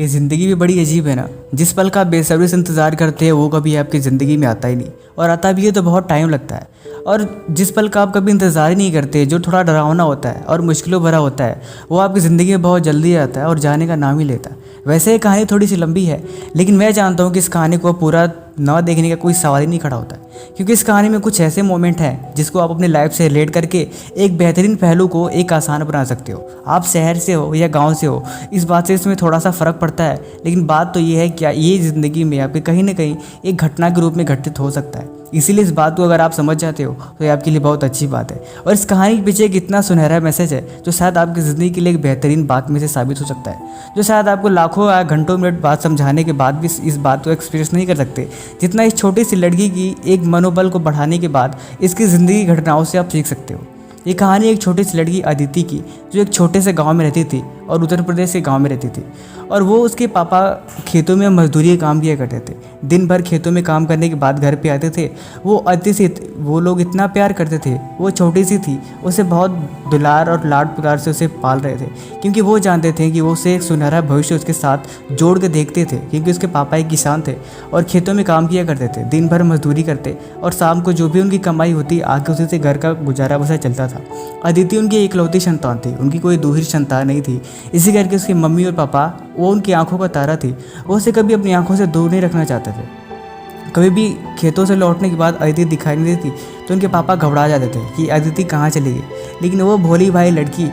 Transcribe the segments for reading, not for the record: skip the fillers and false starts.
ये ज़िंदगी भी बड़ी अजीब है ना। जिस पल का आप बेसब्री से इंतज़ार करते हैं वो कभी आपकी ज़िंदगी में आता ही नहीं, और आता भी है तो बहुत टाइम लगता है। और जिस पल का आप कभी इंतज़ार ही नहीं करते, जो थोड़ा डरावना होता है और मुश्किलों भरा होता है, वो आपकी ज़िंदगी में बहुत जल्दी आता है और जाने का नाम ही लेता है। वैसे ये कहानी थोड़ी सी लंबी है, लेकिन मैं जानता हूँ कि इस कहानी को पूरा ना देखने का कोई सवाल ही नहीं खड़ा होता है, क्योंकि इस कहानी में कुछ ऐसे मोमेंट हैं जिसको आप अपनी लाइफ से रिलेट करके एक बेहतरीन पहलू को एक आसान बना सकते हो। आप शहर से हो या गांव से हो, इस बात से इसमें थोड़ा सा फ़र्क पड़ता है, लेकिन बात तो ये है कि ये ज़िंदगी में आपके कहीं ना कहीं एक घटना के रूप में घटित हो सकता है। इसीलिए इस बात को अगर आप समझ जाते हो तो ये आपके लिए बहुत अच्छी बात है। और इस कहानी के पीछे एक इतना सुनहरा मैसेज है जो शायद आपकी ज़िंदगी के लिए एक बेहतरीन बात में से साबित हो सकता है, जो शायद आपको लाखों या घंटों मिनट बात समझाने के बाद भी इस बात को एक्सपीरियंस नहीं कर सकते, जितना इस छोटी सी लड़की की एक मनोबल को बढ़ाने के बाद इसकी ज़िंदगी घटनाओं से आप सीख सकते हो। ये कहानी एक छोटी सी लड़की अदिति की, जो एक छोटे से गांव में रहती थी और उत्तर प्रदेश के गांव में रहती थी। और वो उसके पापा खेतों में मजदूरी का काम किया करते थे। दिन भर खेतों में काम करने के बाद घर पे आते थे। वो अति से वो लोग इतना प्यार करते थे। वो छोटी सी थी, उसे बहुत दुलार और लाड प्यार से उसे पाल रहे थे, क्योंकि वो जानते थे कि वो उसे एक सुनहरा भविष्य उसके साथ जोड़ के देखते थे, क्योंकि उसके पापा एक किसान थे और खेतों में काम किया करते थे। दिन भर मजदूरी करते और शाम को जो भी उनकी कमाई होती आके उसी से घर का गुजारा बसा चलता था। अदिति उनकी इकलौती संतान थी, उनकी कोई दूसरी संतान नहीं थी। इसी करके उसकी मम्मी और पापा, वो उनकी आंखों का तारा थी। वो उसे कभी अपनी आंखों से दूर नहीं रखना चाहते थे। कभी भी खेतों से लौटने के बाद अदिति दिखाई नहीं देती तो उनके पापा घबरा जाते थे कि अदिति कहाँ चली गई। लेकिन वो भोली भाई लड़की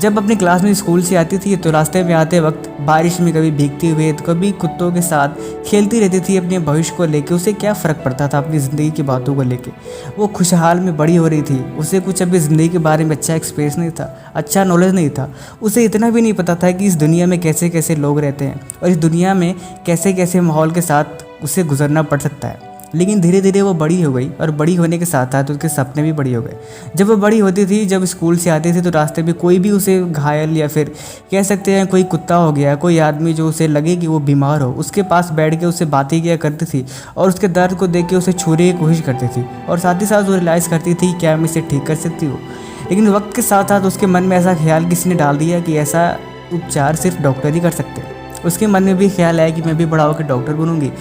जब अपनी क्लास में स्कूल से आती थी तो रास्ते में आते वक्त बारिश में कभी भीगते हुए तो कभी कुत्तों के साथ खेलती रहती थी अपने भविष्य को लेके। उसे क्या फ़र्क पड़ता था अपनी ज़िंदगी की बातों को लेके। वो खुशहाल में बड़ी हो रही थी। उसे कुछ अपनी ज़िंदगी के बारे में अच्छा एक्सपीरियंस नहीं था, अच्छा नॉलेज नहीं था। उसे इतना भी नहीं पता था कि इस दुनिया में कैसे कैसे लोग रहते हैं और इस दुनिया में कैसे कैसे माहौल के साथ उसे गुजरना पड़ सकता है। लेकिन धीरे धीरे वो बड़ी हो गई और बड़ी होने के साथ साथ उसके सपने भी बड़ी हो गए। जब वो बड़ी होती थी, जब स्कूल से आती थी तो रास्ते में कोई भी उसे घायल या फिर कह सकते हैं कोई कुत्ता हो गया, कोई आदमी जो उसे लगे कि वो बीमार हो, उसके पास बैठ के उससे बातें किया करती थी और उसके दर्द को देख के उसे छूने की कोशिश करती थी। और साथ ही साथ वो रियलाइज़ करती थी क्या मैं इसे ठीक कर सकती हूँ। लेकिन वक्त के साथ साथ उसके मन में ऐसा ख्याल किसी ने डाल दिया कि ऐसा उपचार सिर्फ डॉक्टर ही कर सकते हैं। उसके मन में भी ख्याल आया कि मैं भी बड़ा होकर डॉक्टर बनूंगी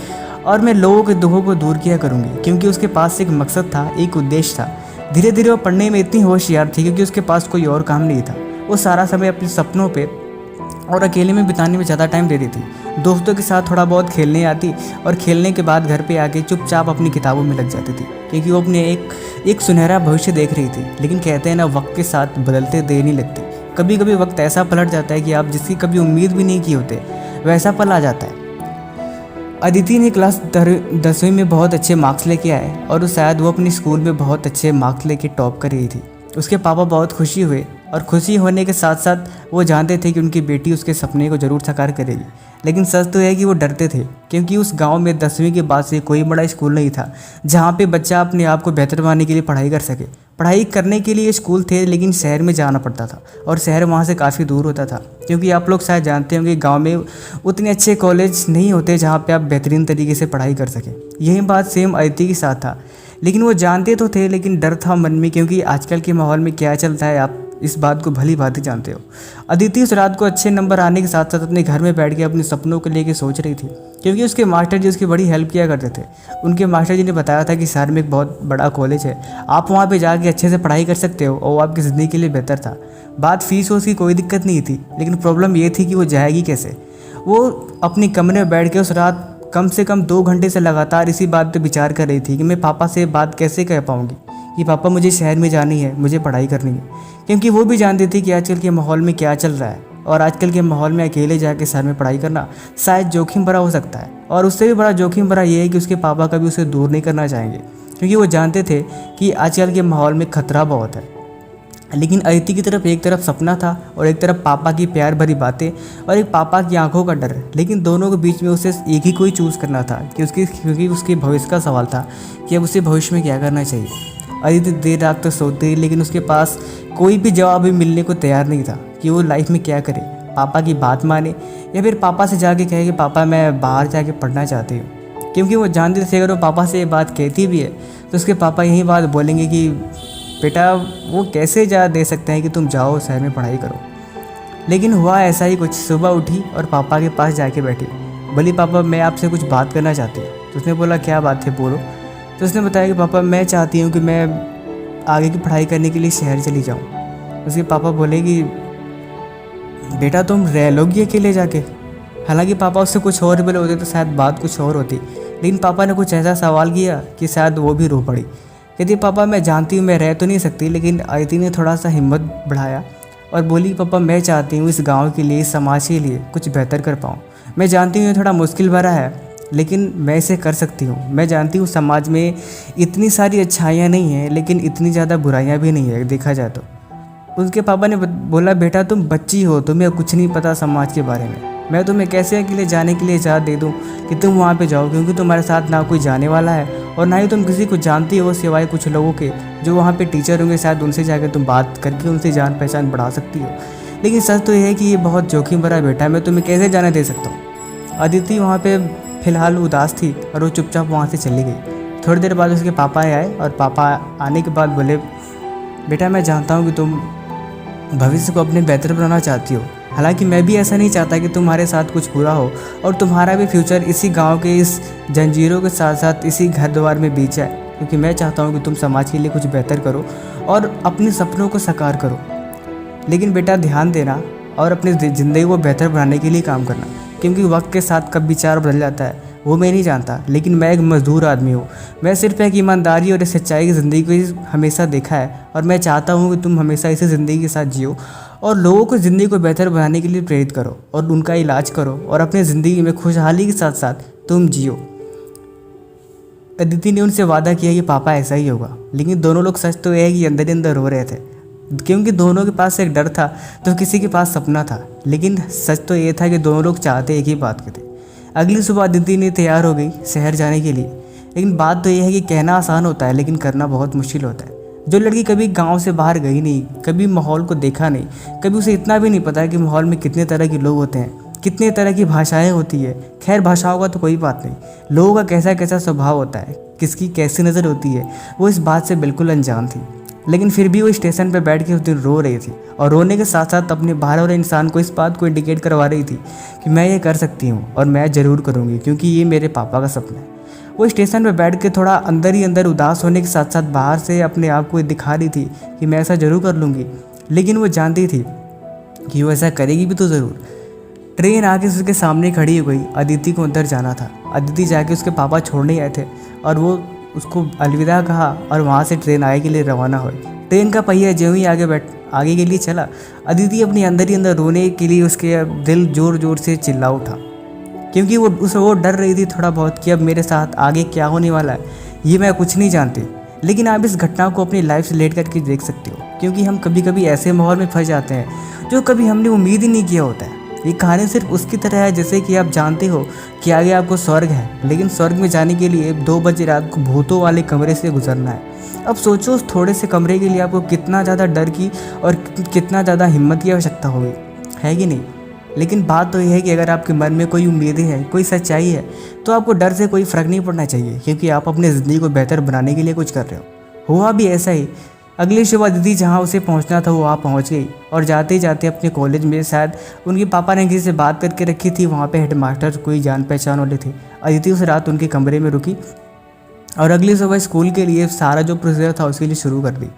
और मैं लोगों के दुखों को दूर किया करूंगी, क्योंकि उसके पास एक मकसद था, एक उद्देश्य था। धीरे धीरे वो पढ़ने में इतनी होशियार थी क्योंकि उसके पास कोई और काम नहीं था। वो सारा समय अपने सपनों पे और अकेले में बिताने में ज़्यादा टाइम देती थी। दोस्तों के साथ थोड़ा बहुत खेलने आती और खेलने के बाद घर पे आके चुपचाप अपनी किताबों में लग जाती थी, क्योंकि वो अपने एक सुनहरा भविष्य देख रही थी। लेकिन कहते हैं ना, वक्त के साथ बदलते देर नहीं लगती। कभी कभी वक्त ऐसा पलट जाता है कि आप जिसकी कभी उम्मीद भी नहीं की होते, वैसा पल आ जाता है। अदिति ने क्लास 10वीं में बहुत अच्छे मार्क्स लेके आए और शायद वो अपनी स्कूल में बहुत अच्छे मार्क्स लेके टॉप कर रही थी। उसके पापा बहुत खुशी हुए और खुशी होने के साथ साथ वो जानते थे कि उनकी बेटी उसके सपने को ज़रूर साकार करेगी। लेकिन सच तो है कि वो डरते थे, क्योंकि उस गांव में 10वीं के बाद से कोई बड़ा स्कूल नहीं था जहां पे बच्चा अपने आप को बेहतर बनाने के लिए पढ़ाई कर सके। पढ़ाई करने के लिए स्कूल थे, लेकिन शहर में जाना पड़ता था और शहर वहाँ से काफ़ी दूर होता था, क्योंकि आप लोग शायद जानते होंगे गांव में उतने अच्छे कॉलेज नहीं होते जहाँ पे आप बेहतरीन तरीके से पढ़ाई कर सकें। यही बात सेम अदिति के साथ था। लेकिन वो जानते तो थे, लेकिन डर था मन में, क्योंकि आजकल के माहौल में क्या चलता है आप इस बात को भली भांति जानते हो। अदिति उस रात को अच्छे नंबर आने के साथ साथ अपने घर में बैठ के अपने सपनों को लेके सोच रही थी, क्योंकि उसके मास्टर जी उसकी बड़ी हेल्प किया करते थे। उनके मास्टर जी ने बताया था कि शहर में एक बहुत बड़ा कॉलेज है, आप वहाँ पे जाके अच्छे से पढ़ाई कर सकते हो और वो आपकी ज़िंदगी के लिए बेहतर था। बात फीस हो उसकी कोई दिक्कत नहीं थी, लेकिन प्रॉब्लम ये थी कि वो जाएगी कैसे। वो अपने कमरे में बैठ के उस रात कम से कम 2 घंटे से लगातार इसी बात पे विचार कर रही थी कि मैं पापा से बात कैसे कह पाऊँगी कि पापा मुझे शहर में जानी है, मुझे पढ़ाई करनी है। क्योंकि वो भी जानती थी कि आजकल के माहौल में क्या चल रहा है और आजकल के माहौल में अकेले जाके शहर में पढ़ाई करना शायद जोखिम भरा हो सकता है। और उससे भी बड़ा जोखिम भरा ये है कि उसके पापा कभी उसे दूर नहीं करना चाहेंगे, क्योंकि वो जानते थे कि आजकल के माहौल में खतरा बहुत है। लेकिन अदिति की तरफ एक तरफ सपना था और एक तरफ पापा की प्यार भरी बातें और एक पापा की आंखों का डर। लेकिन दोनों के बीच में उसे एक ही कोई चूज़ करना था, क्योंकि उसके भविष्य का सवाल था कि अब उसे भविष्य में क्या करना चाहिए। अदिति देर रात तक सोती रही, लेकिन उसके पास कोई भी जवाब भी मिलने को तैयार नहीं था कि वो लाइफ में क्या करे। पापा की बात माने या फिर पापा से जाके कहे कि पापा मैं बाहर जाके पढ़ना चाहती हूँ, क्योंकि वो जानते थे अगर वो पापा से ये बात कहती भी है तो उसके पापा यही बात बोलेंगे कि बेटा वो कैसे जा दे सकते हैं कि तुम जाओ शहर में पढ़ाई करो। लेकिन हुआ ऐसा ही कुछ। सुबह उठी और पापा के पास जाके बैठी। बोली, पापा मैं आपसे कुछ बात करना चाहती हूँ। तो उसने बोला, क्या बात है, बोलो। तो उसने बताया कि पापा मैं चाहती हूँ कि मैं आगे की पढ़ाई करने के लिए शहर चली जाऊँ। उसके पापा बोले कि बेटा तुम रह लोगी अकेले जाके। हालांकि पापा उससे कुछ और बोले होते तो शायद बात कुछ और होती, लेकिन पापा ने कुछ ऐसा सवाल किया कि शायद वो भी रो पड़ी। कहती, पापा मैं जानती हूँ मैं रह तो नहीं सकती, लेकिन अदिति ने थोड़ा सा हिम्मत बढ़ाया और बोली, पापा मैं चाहती हूँ इस गांव के लिए, इस समाज के लिए कुछ बेहतर कर पाऊँ। मैं जानती हूँ ये थोड़ा मुश्किल भरा है, लेकिन मैं इसे कर सकती हूँ। मैं जानती हूँ समाज में इतनी सारी अच्छाइयाँ नहीं हैं, लेकिन इतनी ज़्यादा बुराइयाँ भी नहीं है देखा जाए तो। उसके पापा ने बोला, बेटा तुम बच्ची हो, तुम्हें कुछ नहीं पता समाज के बारे में। मैं तुम्हें कैसे अकेले जाने के लिए इजाज़त दे दूँ कि तुम वहाँ पे जाओ, क्योंकि तुम्हारे साथ ना कोई जाने वाला है और ना ही तुम किसी को जानती हो सिवाय कुछ लोगों के जो वहाँ पे टीचर होंगे। शायद उनसे जाकर तुम बात करके उनसे जान पहचान बढ़ा सकती हो। लेकिन सच तो यह है कि ये बहुत जोखिम भरा बेटा है, मैं तुम्हें कैसे जाने दे सकता हूँ। अदिति वहाँ पे फ़िलहाल उदास थी और वो चुपचाप वहाँ से चली गई। थोड़ी देर बाद उसके पापा आए और पापा आने के बाद बोले, बेटा मैं जानता हूँ कि तुम भविष्य को अपने बेहतर बनाना चाहती हो। हालांकि मैं भी ऐसा नहीं चाहता कि तुम्हारे साथ कुछ बुरा हो और तुम्हारा भी फ्यूचर इसी गांव के इस जंजीरों के साथ साथ इसी घर द्वार में बीत जाए, क्योंकि मैं चाहता हूं कि तुम समाज के लिए कुछ बेहतर करो और अपने सपनों को साकार करो। लेकिन बेटा ध्यान देना और अपनी ज़िंदगी को बेहतर बनाने के लिए काम करना, क्योंकि वक्त के साथ कब विचार बदल जाता है वो मैं नहीं जानता, लेकिन मैं एक मजदूर आदमी हूँ। मैं सिर्फ एक ईमानदारी और सच्चाई की ज़िंदगी को हमेशा देखा है और मैं चाहता हूँ कि तुम हमेशा इसी ज़िंदगी के साथ जियो और लोगों को ज़िंदगी को बेहतर बनाने के लिए प्रेरित करो और उनका इलाज करो और अपनी ज़िंदगी में खुशहाली के साथ साथ तुम जियो। अदिति ने उनसे वादा किया कि पापा ऐसा ही होगा, लेकिन दोनों लोग सच तो यह है कि अंदर ही अंदर रो रहे थे, क्योंकि दोनों के पास एक डर था तो किसी के पास सपना था। लेकिन सच तो ये था कि दोनों लोग चाहते एक ही बात के थे। अगली सुबह अदिति ने तैयार हो गई शहर जाने के लिए। लेकिन बात तो यह है कि कहना आसान होता है लेकिन करना बहुत मुश्किल होता है। जो लड़की कभी गांव से बाहर गई नहीं, कभी माहौल को देखा नहीं, कभी उसे इतना भी नहीं पता कि माहौल में कितने तरह के लोग होते हैं, कितने तरह की भाषाएं होती है। खैर भाषाओं का तो कोई बात नहीं, लोगों का कैसा कैसा स्वभाव होता है, किसकी कैसी नज़र होती है, वो इस बात से बिल्कुल अनजान थी। लेकिन फिर भी वो स्टेशन पर बैठ के उस दिन रो रही थी और रोने के साथ साथ अपने बाहर वाले इंसान को इस बात को इंडिकेट करवा रही थी कि मैं ये कर सकती हूँ और मैं ज़रूर करूँगी, क्योंकि ये मेरे पापा का सपना है। वो स्टेशन पर बैठ के थोड़ा अंदर ही अंदर उदास होने के साथ साथ बाहर से अपने आप को दिखा रही थी कि मैं ऐसा ज़रूर कर लूँगी। लेकिन वो जानती थी कि वो ऐसा करेगी भी तो ज़रूर। ट्रेन आके उसके सामने खड़ी हो गई। अदिति को अंदर जाना था। अदिति जाके उसके पापा छोड़ने आए थे और वो उसको अलविदा कहा और वहाँ से ट्रेन आगे के लिए रवाना हुई। ट्रेन का पहिया ज्यों ही आगे के लिए चला, अदिति अपने अंदर ही अंदर रोने के लिए उसके दिल ज़ोर ज़ोर से चिल्ला उठा, क्योंकि वो डर रही थी थोड़ा बहुत कि अब मेरे साथ आगे क्या होने वाला है ये मैं कुछ नहीं जानती। लेकिन आप इस घटना को अपनी लाइफ से रिलेट करके देख सकते हो, क्योंकि हम कभी कभी ऐसे माहौल में फंस जाते हैं जो कभी हमने उम्मीद ही नहीं किया होता है। ये कहानी सिर्फ उसकी तरह है जैसे कि आप जानते हो कि आगे आपको स्वर्ग है, लेकिन स्वर्ग में जाने के लिए 2 बजे रात को भूतों वाले कमरे से गुजरना है। अब सोचो उस थोड़े से कमरे के लिए आपको कितना ज़्यादा डर की और कितना ज़्यादा हिम्मत की आवश्यकता होगी, है कि नहीं। लेकिन बात तो यह है कि अगर आपके मन में कोई उम्मीदें हैं, कोई सच्चाई है, तो आपको डर से कोई फ़र्क नहीं पड़ना चाहिए, क्योंकि आप अपनी ज़िंदगी को बेहतर बनाने के लिए कुछ कर रहे हो। हुआ भी ऐसा ही। अगली सुबह दीदी जहाँ उसे पहुँचना था वो वहाँ पहुँच गई और जाते ही जाते अपने कॉलेज में शायद उनके पापा ने किसी से बात करके रखी थी, वहाँ पे हेडमास्टर कोई जान पहचान वाले थे। अदिति उस रात उनके कमरे में रुकी और अगली सुबह स्कूल के लिए सारा जो प्रोसीजर था उसके लिए शुरू कर दी।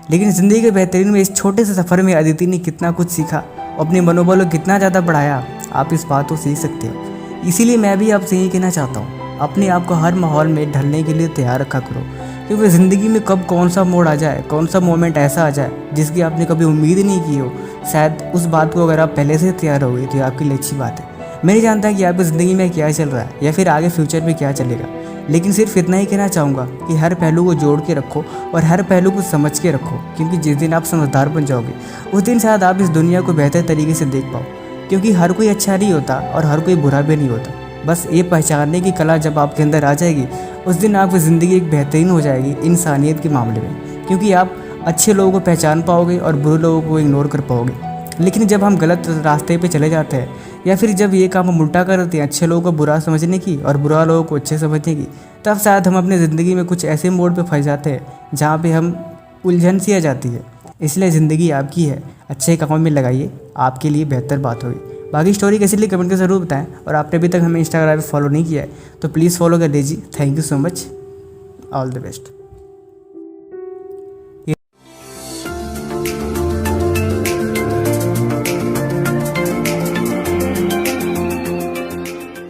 लेकिन ज़िंदगी के बेहतरीन में इस छोटे से सफ़र में अदिति ने कितना कुछ सीखा, अपने मनोबल को कितना ज़्यादा बढ़ाया, आप इस बात को सीख सकते हो। इसीलिए मैं भी आपसे यही कहना चाहता हूँ, अपने आप को हर माहौल में ढलने के लिए तैयार रखा करो, क्योंकि ज़िंदगी में कब कौन सा मोड़ आ जाए, कौन सा मोमेंट ऐसा आ जाए जिसकी आपने कभी उम्मीद ही नहीं की हो, शायद उस बात को अगर आप पहले से तैयार हो गए तो आपके लिए अच्छी बात है। मैं नहीं जानता कि आपकी ज़िंदगी में क्या चल रहा है या फिर आगे फ्यूचर में क्या चलेगा, लेकिन सिर्फ इतना ही कहना चाहूँगा कि हर पहलू को जोड़ के रखो और हर पहलू को समझ के रखो, क्योंकि जिस दिन आप समझदार बन जाओगे उस दिन शायद आप इस दुनिया को बेहतर तरीके से देख पाओ, क्योंकि हर कोई अच्छा नहीं होता और हर कोई बुरा भी नहीं होता। बस ये पहचानने की कला जब आपके अंदर आ जाएगी उस दिन आपकी ज़िंदगी एक बेहतरीन हो जाएगी इंसानियत के मामले में, क्योंकि आप अच्छे लोगों को पहचान पाओगे और बुरे लोगों को इग्नोर कर पाओगे। लेकिन जब हम गलत रास्ते पे चले जाते हैं या फिर जब ये काम हम उल्टा करते हैं, अच्छे लोगों को बुरा समझने की और बुरा लोगों को अच्छे समझने की, तब शायद हम अपनी ज़िंदगी में कुछ ऐसे मोड़ पे फंस जाते हैं जहाँ पे हम उलझन सी आ जाती है। इसलिए ज़िंदगी आपकी है, अच्छे कामों में लगाइए, आपके लिए बेहतर बात होगी। बाकी स्टोरी कैसी लगी कमेंट कर ज़रूर बताएं, और आपने अभी तक हमें इंस्टाग्राम पे फॉलो नहीं किया है तो प्लीज़ फॉलो कर दीजिए। Thank you so much, all the best.